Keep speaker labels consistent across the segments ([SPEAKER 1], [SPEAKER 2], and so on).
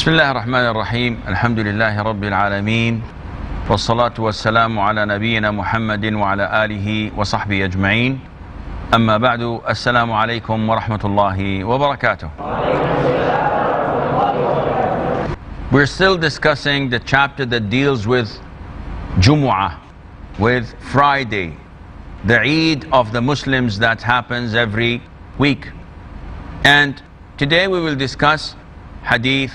[SPEAKER 1] بسم الله الرحمن الرحيم الحمد لله رب العالمين والصلاة والسلام على نبينا محمد وعلى آله وصحبه أجمعين أما بعد السلام عليكم ورحمة الله وبركاته. We're still discussing the chapter that deals with Jumu'ah, with Friday, the Eid of the Muslims that happens every week. And today we will discuss Hadith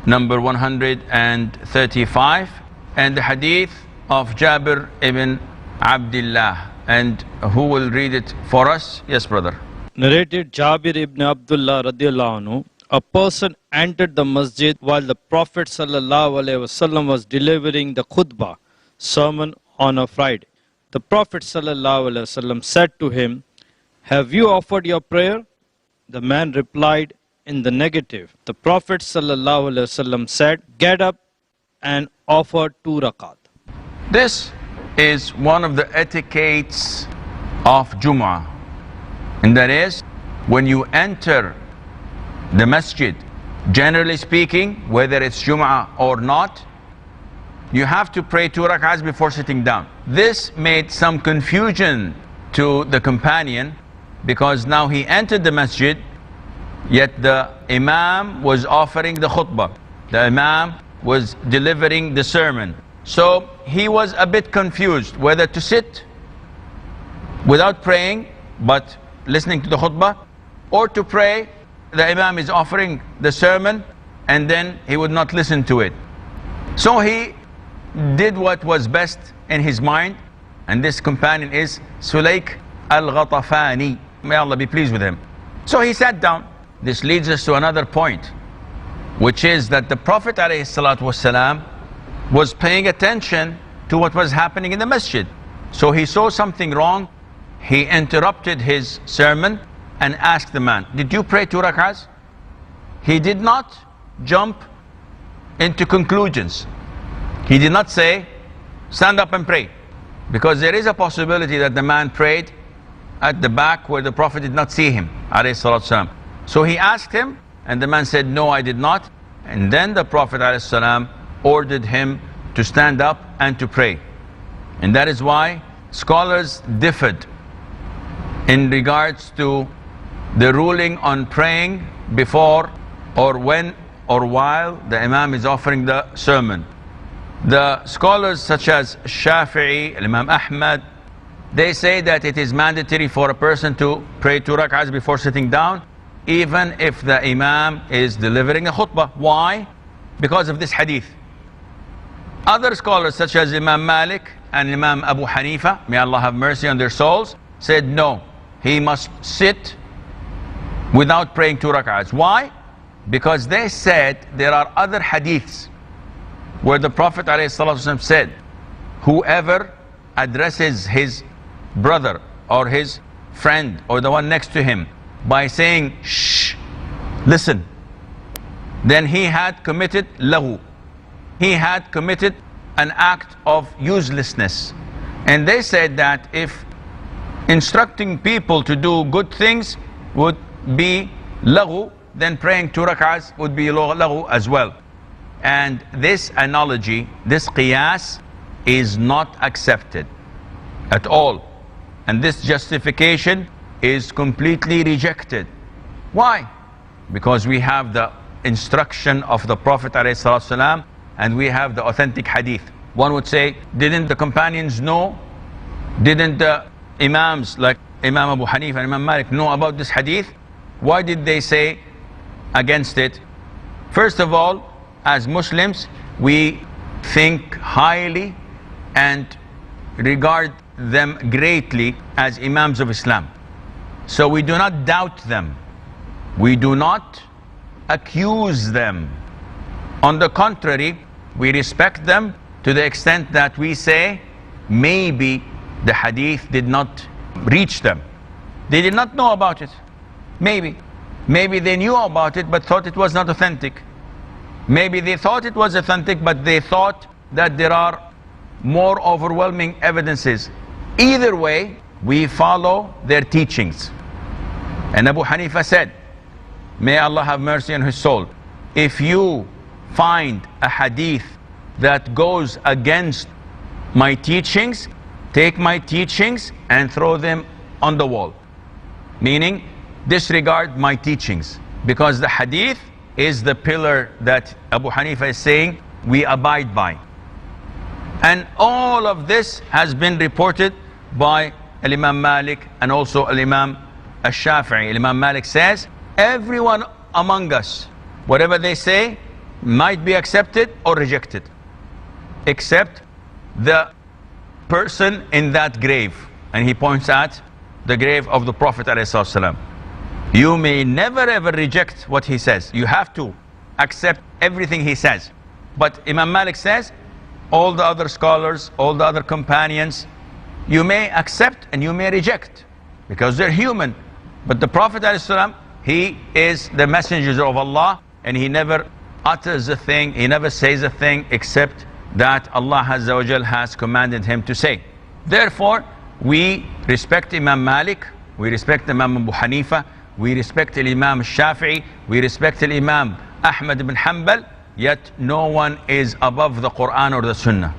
[SPEAKER 1] number 135 and the Hadith of Jabir ibn Abdullah. And who will read it for us? Yes, brother.
[SPEAKER 2] Narrated Jabir ibn Abdullah radiallahu anhu, a person entered the masjid while the Prophet sallallahu alaihi wasallam was delivering the khutbah, sermon on a Friday. The Prophet sallallahu alaihi wasallam said to him, "Have you offered your prayer?" The man replied in the negative. The Prophet sallallahu alaihi wasallam said, "Get up and offer 2 rakat."
[SPEAKER 1] This is one of the etiquettes of Jumu'ah, and that is when you enter the masjid, generally speaking, whether it's Jumu'ah or not, you have to pray 2 rak'ahs before sitting down. This made some confusion to the companion because now he entered the masjid, yet the Imam was offering the khutbah. The Imam was delivering the sermon. So he was a bit confused whether to sit without praying but listening to the khutbah, or to pray. The Imam is offering the sermon and then he would not listen to it. So he did what was best in his mind, and this companion is Sulaik al-Ghatafani. May Allah be pleased with him. So he sat down. This leads us to another point, which is that the Prophet ﷺ was paying attention to what was happening in the masjid. So he saw something wrong. He interrupted his sermon and asked the man, "Did you pray 2 rak'ahs?" He did not jump into conclusions. He did not say, "Stand up and pray," because there is a possibility that the man prayed at the back where the Prophet did not see him, ﷺ. So he asked him, and the man said, "No, I did not." And then the Prophet ﷺ ordered him to stand up and to pray. And that is why scholars differed in regards to the ruling on praying before or when or while the Imam is offering the sermon. The scholars such as Shafi'i, Imam Ahmad, they say that it is mandatory for a person to pray 2 rak'ahs before sitting down, even if the Imam is delivering a khutbah. Why? Because of this hadith. Other scholars such as Imam Malik and Imam Abu Hanifa, may Allah have mercy on their souls, said no, he must sit without praying 2 rak'ahs. Why? Because they said there are other hadiths where the Prophet ﷺ said, whoever addresses his brother or his friend or the one next to him by saying, "Shh, listen," then he had committed lahu. He had committed an act of uselessness. And they said that if instructing people to do good things would be lahu, then praying 2 rak'ahs would be lahu as well. And this analogy, this qiyas, is not accepted at all. And this justification is completely rejected. Why? Because we have the instruction of the Prophet ﷺ and we have the authentic hadith. One would say, didn't the companions know? Didn't the Imams like Imam Abu Hanifa and Imam Malik know about this hadith? Why did they say against it? First of all, as Muslims, we think highly and regard them greatly as Imams of Islam. So we do not doubt them. We do not accuse them. On the contrary, we respect them to the extent that we say maybe the hadith did not reach them. They did not know about it. Maybe they knew about it but thought it was not authentic. Maybe they thought it was authentic but they thought that there are more overwhelming evidences. Either way, we follow their teachings. And Abu Hanifa said, may Allah have mercy on his soul, if you find a hadith that goes against my teachings, take my teachings and throw them on the wall. Meaning, disregard my teachings. Because the hadith is the pillar that Abu Hanifa is saying we abide by. And all of this has been reported by Imam Malik and also Imam Al-Shafi'i. Imam Malik says, everyone among us, whatever they say, might be accepted or rejected, except the person in that grave. And he points at the grave of the Prophet ﷺ. You may never ever reject what he says. You have to accept everything he says. But Imam Malik says, all the other scholars, all the other companions, you may accept and you may reject, because they're human. But the Prophet ﷺ, he is the messenger of Allah, and he never utters a thing, he never says a thing except that Allah Azza wa Jal has commanded him to say. Therefore, we respect Imam Malik, we respect Imam Abu Hanifa, we respect Imam Shafi'i, we respect Imam Ahmad ibn Hanbal, yet no one is above the Quran or the Sunnah.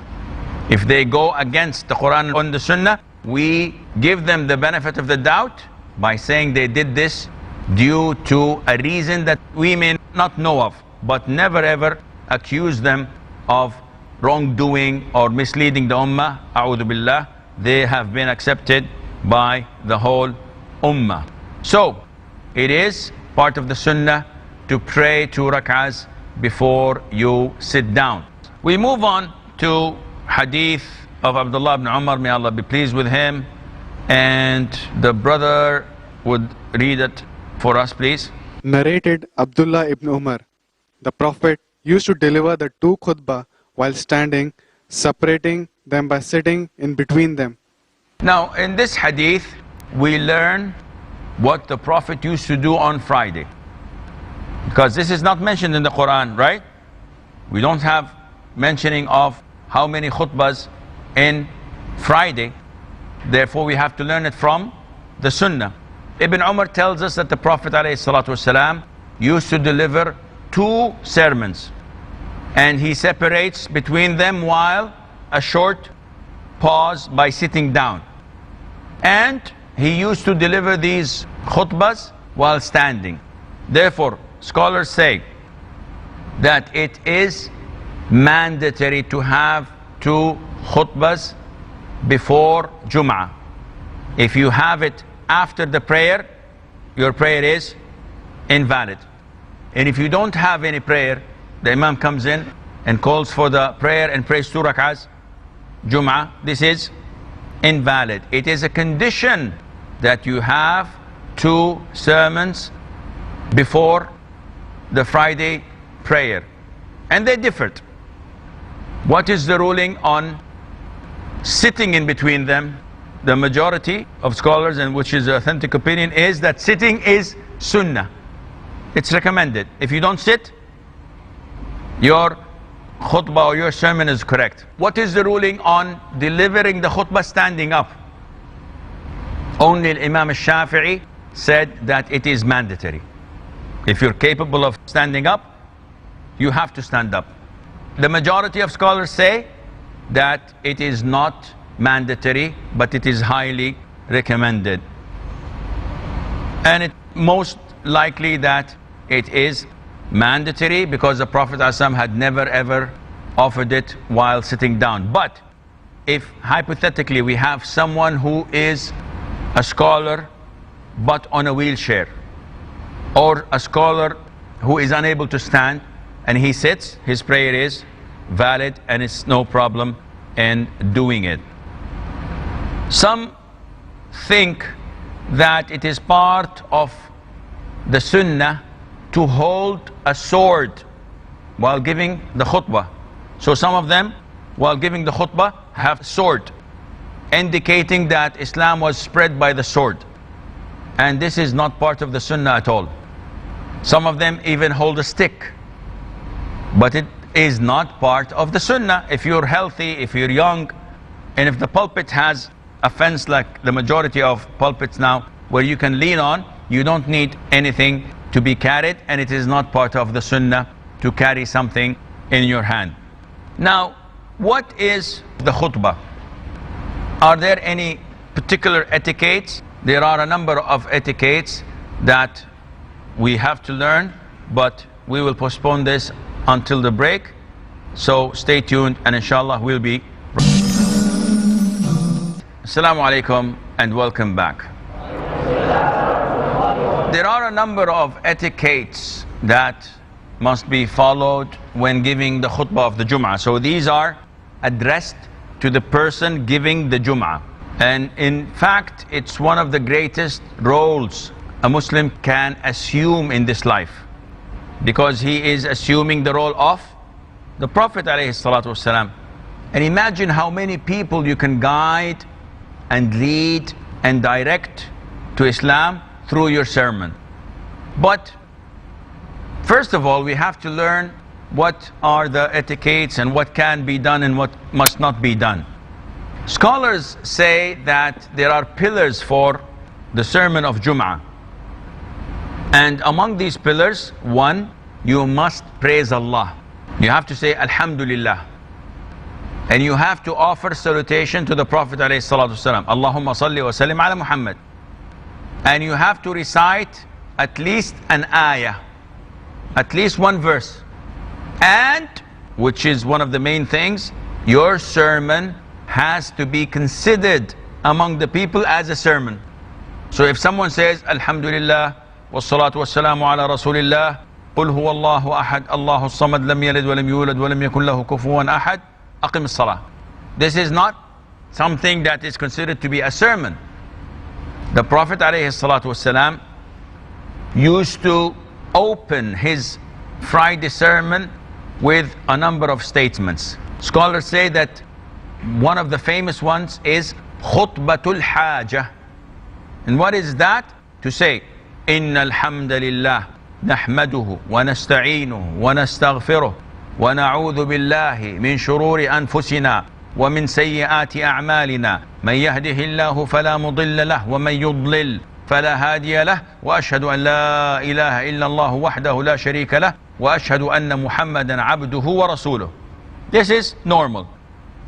[SPEAKER 1] If they go against the Quran and the Sunnah, we give them the benefit of the doubt by saying they did this due to a reason that we may not know of, but never ever accuse them of wrongdoing or misleading the Ummah. A'udhu billah. They have been accepted by the whole Ummah. So, it is part of the Sunnah to pray 2 rak'ahs before you sit down. We move on to hadith of Abdullah ibn Umar, may Allah be pleased with him, and the brother would read it for us, please.
[SPEAKER 3] Narrated Abdullah ibn Umar, the Prophet used to deliver the 2 khutbah while standing, separating them by sitting in between them.
[SPEAKER 1] Now, in this hadith, we learn what the Prophet used to do on Friday. Because this is not mentioned in the Quran, right? We don't have mentioning of how many khutbahs in Friday. Therefore, we have to learn it from the Sunnah. Ibn Umar tells us that the Prophet ﷺ used to deliver 2 sermons, and he separates between them while a short pause by sitting down. And he used to deliver these khutbahs while standing. Therefore, scholars say that it is mandatory to have 2 khutbahs before Jum'ah. If you have it after the prayer, your prayer is invalid. And if you don't have any prayer, the Imam comes in and calls for the prayer and prays 2 rak'ahs, Jum'ah, this is invalid. It is a condition that you have 2 sermons before the Friday prayer. And they differed. What is the ruling on sitting in between them? The majority of scholars, and which is the authentic opinion, is that sitting is sunnah. It's recommended. If you don't sit, your khutbah or your sermon is correct. What is the ruling on delivering the khutbah standing up? Only Imam Al-Shafi'i said that it is mandatory. If you're capable of standing up, you have to stand up. The majority of scholars say that it is not mandatory, but it is highly recommended. And it most likely that it is mandatory because the Prophet ﷺ had never ever offered it while sitting down. But if hypothetically we have someone who is a scholar but on a wheelchair, or a scholar who is unable to stand and he sits, his prayer is valid and it's no problem in doing it. Some think that it is part of the sunnah to hold a sword while giving the khutbah. So some of them, while giving the khutbah, have sword, indicating that Islam was spread by the sword. And this is not part of the sunnah at all. Some of them even hold a stick, but it is not part of the sunnah. If you're healthy, if you're young, and if the pulpit has a fence like the majority of pulpits now, where you can lean on, you don't need anything to be carried, and it is not part of the sunnah to carry something in your hand. Now, what is the khutbah? Are there any particular etiquettes? There are a number of etiquettes that we have to learn, but we will postpone this until the break. So stay tuned, and inshallah we'll be. Assalamu alaikum and welcome back. There are a number of etiquettes that must be followed when giving the khutbah of the Jum'ah. So these are addressed to the person giving the Jum'ah. And in fact, it's one of the greatest roles a Muslim can assume in this life, because he is assuming the role of the Prophet ﷺ. And imagine how many people you can guide and lead and direct to Islam through your sermon. But first of all, we have to learn what are the etiquettes and what can be done and what must not be done. Scholars say that there are pillars for the sermon of Jum'ah. And among these pillars, one, you must praise Allah. You have to say Alhamdulillah. And you have to offer salutation to the Prophet ﷺ. Allahumma salli wa sallim ala Muhammad. And you have to recite at least an ayah, at least one verse. And, which is one of the main things, your sermon has to be considered among the people as a sermon. So if someone says Alhamdulillah wassalatu wassalamu ala Rasulillah, Qul huwa Allahu ahad, Allahu samad, lam yalid wa lam yulad wa lam yakun lahu kufuwan ahad, aqim as-salah. This is not something that is considered to be a sermon. The Prophet ﷺ used to open his Friday sermon with a number of statements. Scholars say that one of the famous ones is Khutbatul Hajah. And what is that? To say, Inna alhamdulillah, nahmaduhu, wa nasta'inuhu, wa nastaghfiruh, wa na'udhu billahi min shururi anfusina, ومن سيئات أعمالنا من يهده الله فلا مضل له ومن يضلل فلا هادي له وأشهد أن لا إله إلا الله وحده لا شريك له وأشهد أن محمدا عبده ورسوله. This is normal.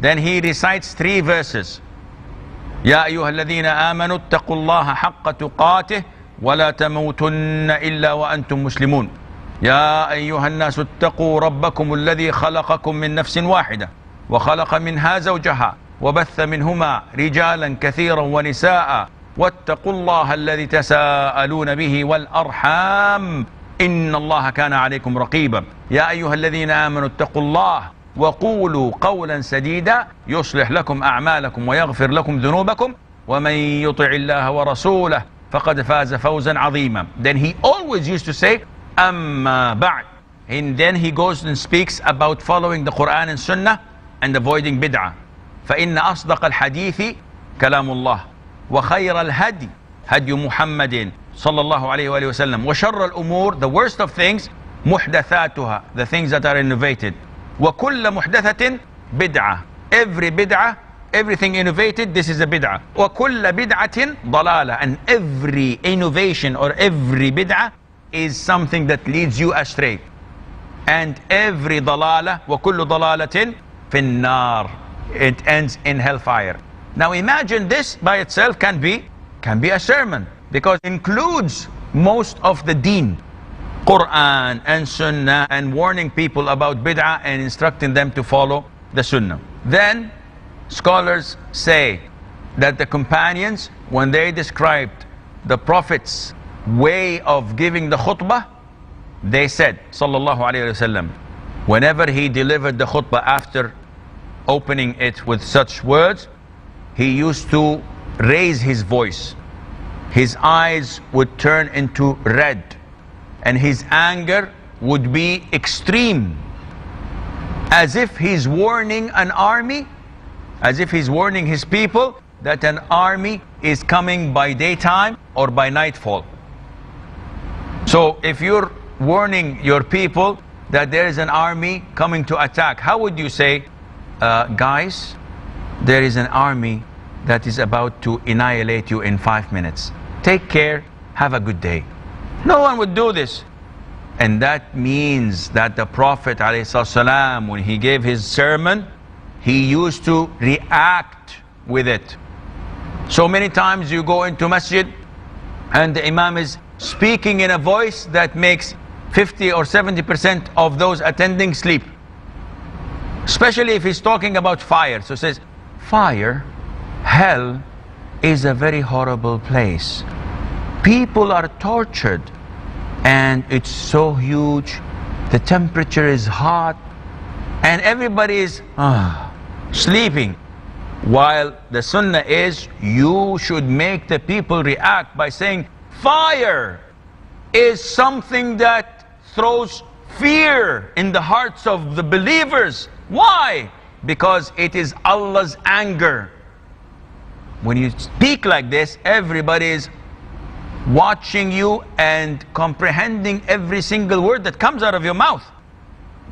[SPEAKER 1] Then he recites 3 verses. يا أيها الذين آمنوا اتقوا الله حق تقاته ولا تموتن إلا وأنتم مسلمون. يا أيها الناس اتقوا ربكم الذي خلقكم من نفس واحدة وخلق منها زوجها وبث منهما رجالا كثيرا ونساء واتقوا الله الذي تساءلون به والأرحام إن الله كان عليكم رقيبا. يا أيها الذين آمنوا اتقوا الله وقولوا قولا سديدا يصلح لكم أعمالكم ويغفر لكم ذنوبكم ومن يطع الله ورسوله فقد فاز فوزا عظيما. Then he always used to say أما بعد. And then he goes and speaks about following the Quran and Sunnah and avoiding bid'ah. فإن أصدق الحديث كلام الله وخير الهدي هدي محمد صلى الله عليه وآله وسلم وشر الأمور, the worst of things, محدثاتها, the things that are innovated, وكل محدثة بدعة, every bid'ah, everything innovated, this is a bid'ah, وكل بدعة ضلالة, and every innovation or every bid'ah is something that leads you astray, and every ضلالة وكل ضلالة في النار, it ends in hellfire. Now imagine this by itself can be a sermon, because it includes most of the deen, Quran and Sunnah, and warning people about bid'ah and instructing them to follow the Sunnah. Then scholars say that the companions, when they described the Prophet's way of giving the khutbah, they said, sallallahu alayhi wasallam, whenever he delivered the khutbah after opening it with such words, he used to raise his voice. His eyes would turn into red, and his anger would be extreme, as if he's warning an army, as if he's warning his people that an army is coming by daytime or by nightfall. So if you're warning your people that there is an army coming to attack, how would you say, guys, there is an army that is about to annihilate you in 5 minutes. Take care, have a good day. No one would do this. And that means that the Prophet ﷺ, when he gave his sermon, he used to react with it. So many times you go into masjid and the imam is speaking in a voice that makes 50 or 70% of those attending sleep. Especially if he's talking about fire. So he says, fire, hell is a very horrible place. People are tortured and it's so huge. The temperature is hot and everybody is sleeping. While the sunnah is, you should make the people react by saying, fire is something that throws fear in the hearts of the believers. Why? Because it is Allah's anger. When you speak like this, everybody is watching you and comprehending every single word that comes out of your mouth.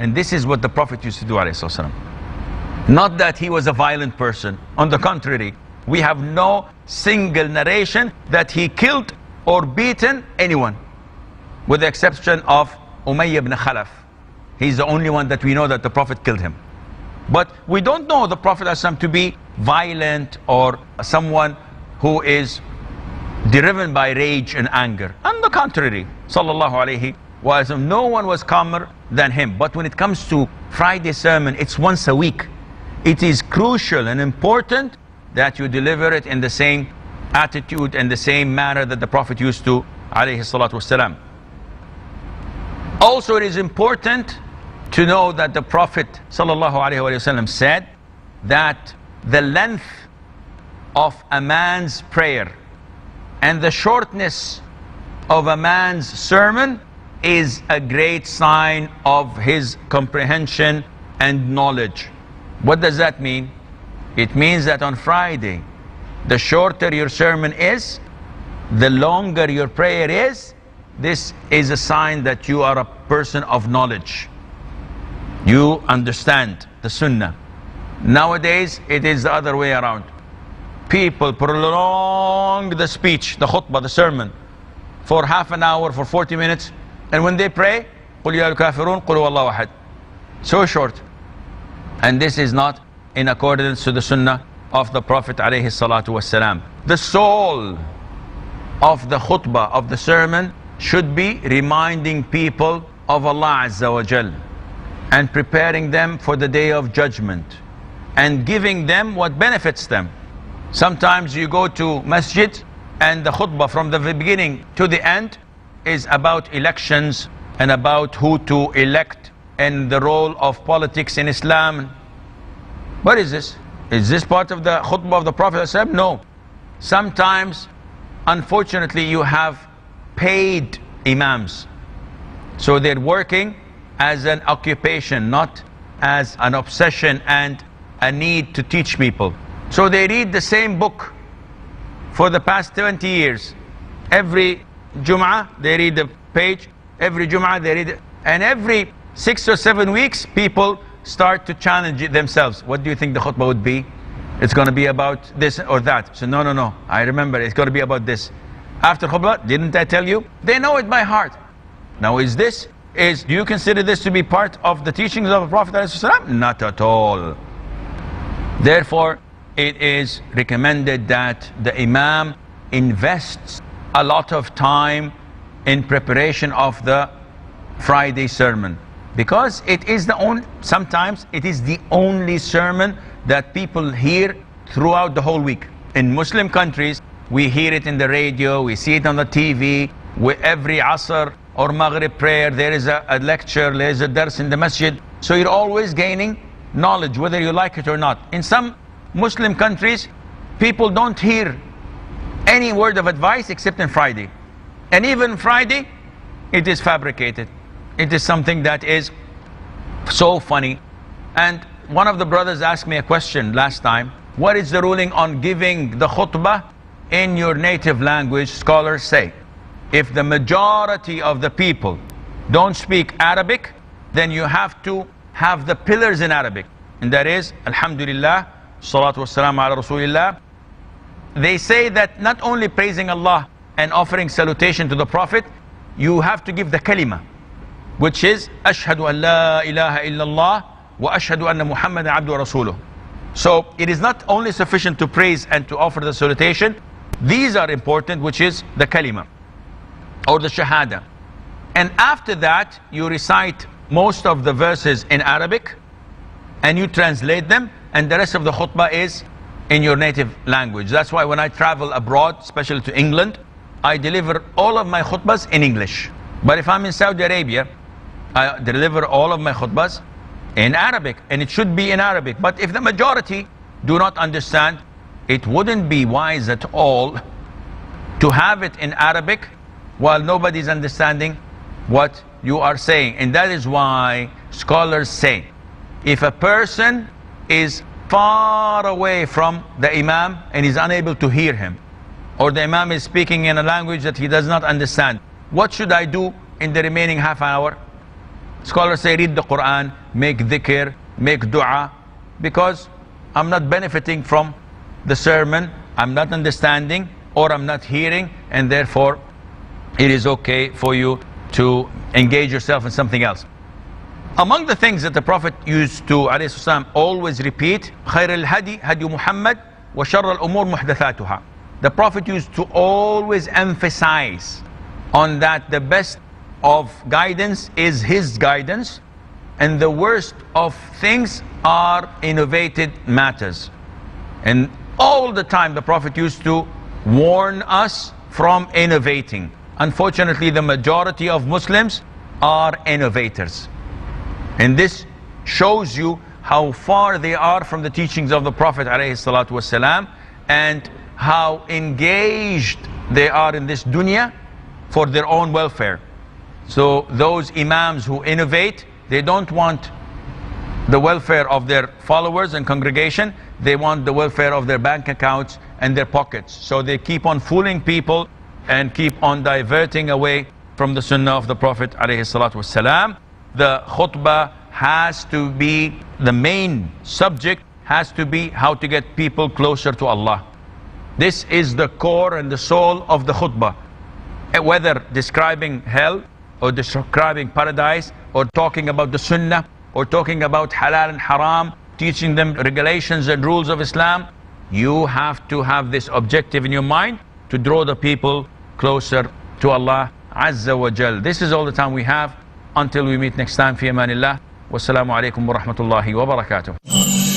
[SPEAKER 1] And this is what the Prophet used to do, alayhi salam. Not that he was a violent person. On the contrary, we have no single narration that he killed or beaten anyone, with the exception of Umayyah ibn Khalaf. He's the only one that we know that the Prophet killed him. But we don't know the Prophet ﷺ to be violent or someone who is driven by rage and anger. On the contrary, sallallahu alayhi wa sallam, no one was calmer than him. But when it comes to Friday sermon, it's once a week. It is crucial and important that you deliver it in the same attitude and the same manner that the Prophet used to, alayhi salatu wasalam. Also, it is important to know that the Prophet sallallahu alayhi wa sallam said that the length of a man's prayer and the shortness of a man's sermon is a great sign of his comprehension and knowledge. What does that mean? It means that on Friday, the shorter your sermon is, the longer your prayer is, this is a sign that you are a person of knowledge. You understand the sunnah. Nowadays, it is the other way around. People prolong the speech, the khutbah, the sermon, for half an hour, for 40 minutes. And when they pray, قُلْ يَا الْكَافِرُونَ قُلْ هُوَ اللَّهُ أَحَدٌ. So short. And this is not in accordance to the sunnah of the Prophet alayhi salatu wasalam. The soul of the khutbah, of the sermon, should be reminding people of Allah Azza wa Jal and preparing them for the day of judgment and giving them what benefits them. Sometimes you go to masjid and the khutbah from the beginning to the end is about elections and about who to elect and the role of politics in Islam. What is this? Is this part of the khutbah of the Prophet? No. Sometimes, unfortunately, you have paid imams. So they're working as an occupation, not as an obsession and a need to teach people. So they read the same book for the past 20 years. Every Jum'ah, they read the page. Every Jum'ah, they read it. And every 6 or 7 weeks, people start to challenge it themselves. What do you think the khutbah would be? It's going to be about this or that. So no, I remember it's going to be about this. After khutbah, didn't I tell you? They know it by heart. Now do you consider this to be part of the teachings of the Prophet ﷺ? Not at all. Therefore, it is recommended that the imam invests a lot of time in preparation of the Friday sermon, because sometimes it is the only sermon that people hear throughout the whole week. In Muslim countries, we hear it in the radio, we see it on the TV, with every Asr or Maghrib prayer, there is a lecture, there is a dars in the masjid. So you're always gaining knowledge, whether you like it or not. In some Muslim countries, people don't hear any word of advice except in Friday. And even Friday, it is fabricated. It is something that is so funny. And one of the brothers asked me a question last time. What is the ruling on giving the khutbah in your native language? Scholars say, if the majority of the people don't speak Arabic, then you have to have the pillars in Arabic. And that is, Alhamdulillah, Salatu wassalamu ala Rasulillah. They say that not only praising Allah and offering salutation to the Prophet, you have to give the kalima. which is Ashhadu an la ilaha illallah wa ashhadu anna Muhammadan abdu wa rasuluh. So it is not only sufficient to praise and to offer the salutation. These are important, which is the kalima or the shahada. And after that, you recite most of the verses in Arabic and you translate them, and the rest of the khutbah is in your native language. That's why when I travel abroad, especially to England, I deliver all of my khutbahs in English. But if I'm in Saudi Arabia, I deliver all of my khutbahs in Arabic, and it should be in Arabic. But if the majority do not understand, it wouldn't be wise at all to have it in Arabic while nobody's understanding what you are saying. And that is why scholars say, if a person is far away from the Imam and is unable to hear him, or the Imam is speaking in a language that he does not understand, what should I do in the remaining half hour? Scholars say, read the Quran, make dhikr, make dua, because I'm not benefiting from the sermon, I'm not understanding, or I'm not hearing, and therefore it is okay for you to engage yourself in something else. Among the things that the Prophet used to ﷺ always repeat, خَيْرَ الْهَدِي هَدِي مُحَمَّدٍ وَشَرَّ الْأُمُورِ مُحْدَثَاتُهَا. The Prophet used to always emphasize on that the best of guidance is his guidance, and the worst of things are innovated matters. And all the time the Prophet used to warn us from innovating. Unfortunately, the majority of Muslims are innovators. And this shows you how far they are from the teachings of the Prophet ﷺ, and how engaged they are in this dunya for their own welfare. So those imams who innovate, they don't want the welfare of their followers and congregation, they want the welfare of their bank accounts and their pockets. So they keep on fooling people and keep on diverting away from the sunnah of the Prophet ﷺ. The khutbah has to be, the main subject has to be how to get people closer to Allah. This is the core and the soul of the khutbah. Whether describing hell, or describing paradise, or talking about the sunnah, or talking about halal and haram, teaching them regulations and rules of Islam, you have to have this objective in your mind to draw the people closer to Allah Azza wa Jal. This is all the time we have. Until we meet next time, fi amanillah. Wassalamu alaikum wa rahmatullahi wa barakatuh.